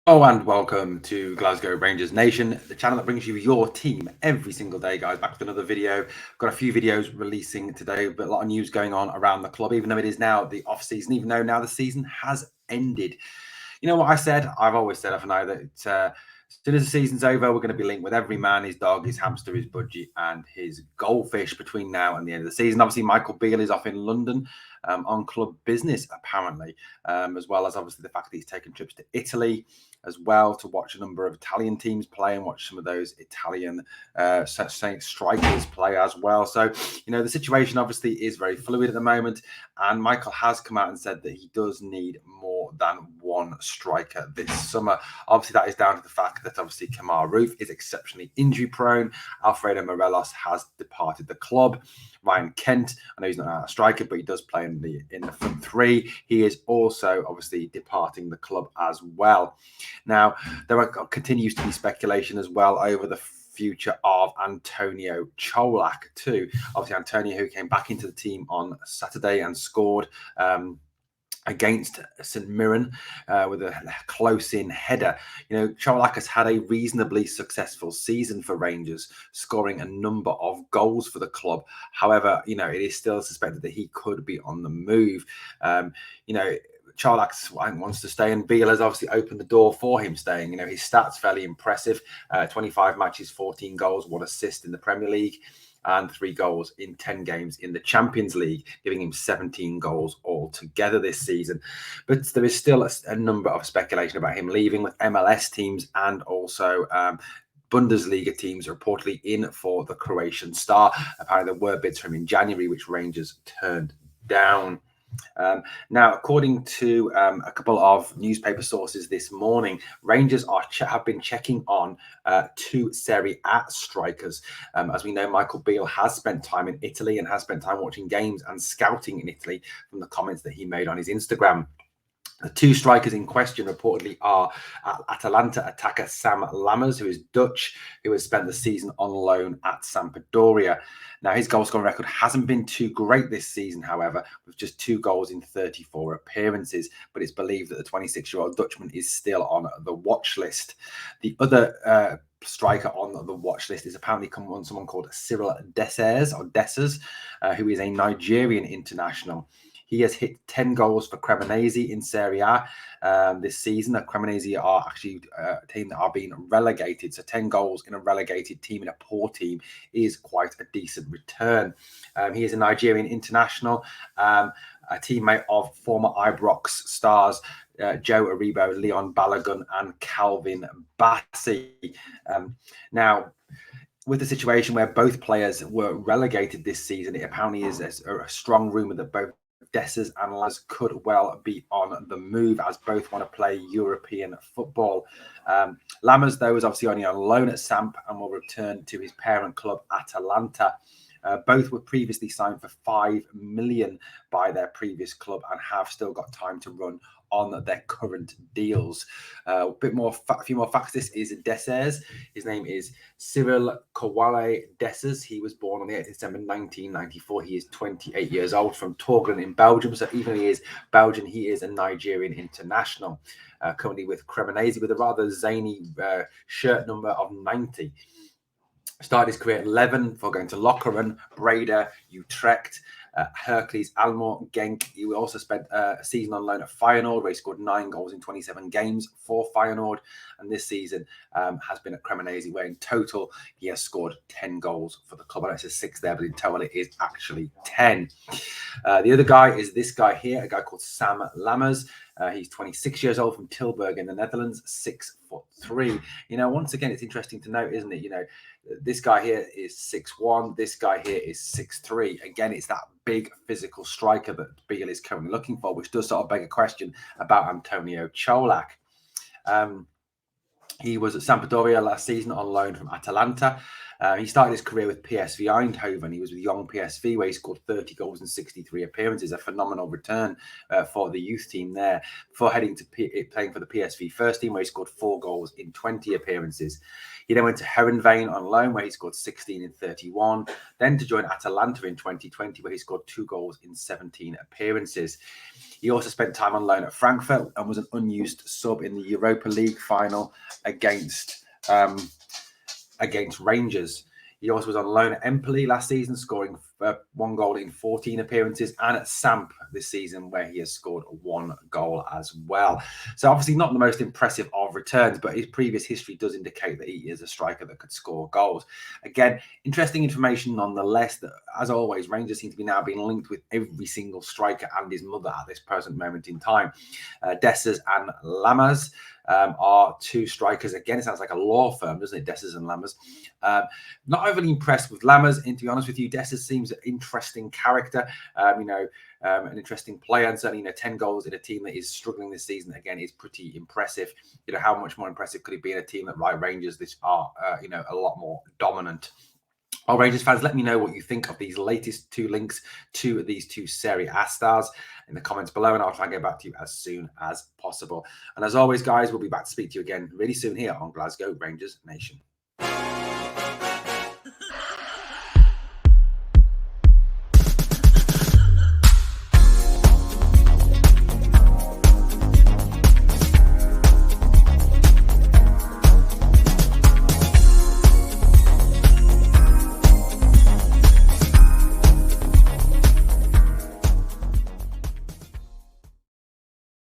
Oh, and welcome to Glasgow Rangers Nation, the channel that brings you your team every single day, guys. Back with another video. Got a few videos releasing today, but a lot of news going on around the club, even though it is now the off season, even though now the season has ended. You know what I said? I've always said, haven't I, that as soon as the season's over, we're going to be linked with every man, his dog, his hamster, his budgie, and his goldfish between now and the end of the season. Obviously, Michael Beale is off in London on club business, apparently, as well as obviously the fact that he's taken trips to Italy as well to watch a number of Italian teams play and watch some of those Italian strikers play as well. So, the situation obviously is very fluid at the moment. And Michael has come out and said that he does need more than one striker this summer. Obviously, that is down to the fact that obviously Kemar Roof is exceptionally injury prone. Alfredo Morelos has departed the club. Ryan Kent, I know he's not a striker, but he does play in the front three. He is also obviously departing the club as well. Now, continues to be speculation as well over the future of Antonio Colak too. Obviously, Antonio, who came back into the team on Saturday and scored against St Mirren with a close-in header. Colak has had a reasonably successful season for Rangers, scoring a number of goals for the club. However, it is still suspected that he could be on the move. Colak wants to stay, and Beale has obviously opened the door for him staying. His stats fairly impressive: 25 matches, 14 goals, 1 assist in the Premier League, and 3 goals in 10 games in the Champions League, giving him 17 goals altogether this season. But there is still a number of speculation about him leaving, with MLS teams and also Bundesliga teams reportedly in for the Croatian star. Apparently, there were bids from him in January, which Rangers turned down. Now, according to a couple of newspaper sources this morning, Rangers have been checking on 2 Serie A strikers. As we know, Michael Beale has spent time in Italy and has spent time watching games and scouting in Italy from the comments that he made on his Instagram. The 2 strikers in question reportedly are Atalanta attacker Sam Lammers, who is Dutch, who has spent the season on loan at Sampdoria. Now, his goal-scoring record hasn't been too great this season, however, with just 2 goals in 34 appearances. But it's believed that the 26-year-old Dutchman is still on the watch list. The other striker on the watch list is apparently someone called Searle Dessers, who is a Nigerian international. He has hit 10 goals for Cremonese in Serie A this season. Cremonese are actually a team that are being relegated. So 10 goals in a relegated team, in a poor team, is quite a decent return. He is a Nigerian international, a teammate of former Ibrox stars Joe Aribo, Leon Balogun, and Calvin Bassey. Now, with the situation where both players were relegated this season, it apparently is a strong rumour that both Dessers and Lammers could well be on the move, as both want to play European football. Lammers, though, is obviously only on loan at Samp and will return to his parent club, Atalanta. Both were previously signed for $5 million by their previous club and have still got time to run on their current deals. A few more facts. This is Dessers. His name is Cyril Kowale Dessers. He was born on the 8th of December 1994. He is 28 years old, from Torglen in Belgium. So even though he is Belgian, he is a Nigerian international. Currently with Cremonese, with a rather zany shirt number of 90. Started his career at Leven before going to Lokeren, Breda, Utrecht, Hercules, Almere, Genk. He also spent a season on loan at Feyenoord, where he scored 9 goals in 27 games for Feyenoord. And this season has been at Cremonese, where in total he has scored 10 goals for the club. I know it says 6 there, but in total it is actually 10. The other guy is this guy here, a guy called Sam Lammers. He's 26 years old, from Tilburg in the Netherlands, 6'3". Once again, it's interesting to note, isn't it? This guy here is 6'1". This guy here is 6'3". Again, it's that big physical striker that Beale is currently looking for, which does sort of beg a question about Antonio Colak. He was at Sampdoria last season on loan from Atalanta. He started his career with PSV Eindhoven. He was with young PSV, where he scored 30 goals in 63 appearances, a phenomenal return for the youth team there, before heading to playing for the PSV first team, where he scored 4 goals in 20 appearances. He then went to Heerenveen on loan, where he scored 16 in 31, then to join Atalanta in 2020, where he scored 2 goals in 17 appearances. He also spent time on loan at Frankfurt and was an unused sub in the Europa League final against Rangers. He also was on loan at Empoli last season, scoring 1 goal in 14 appearances, and at Samp this season, where he has scored 1 goal as well. So obviously not the most impressive of returns, but his previous history does indicate that he is a striker that could score goals. Again, interesting information nonetheless, that as always, Rangers seem to be now being linked with every single striker and his mother at this present moment in time. Dessers and Lammers are 2 strikers. Again, it sounds like a law firm, doesn't it? Dessers and Lammers. Not overly impressed with Lammers, and to be honest with you, Dessers seems an interesting character, an interesting player, and certainly 10 goals in a team that is struggling this season again is pretty impressive. How much more impressive could it be in a team that, like Rangers, this are a lot more dominant. Our Rangers fans, let me know what you think of these latest 2 links to these 2 Serie A stars in the comments below, and I'll try and get back to you as soon as possible. And as always, guys, we'll be back to speak to you again really soon here on Glasgow Rangers Nation.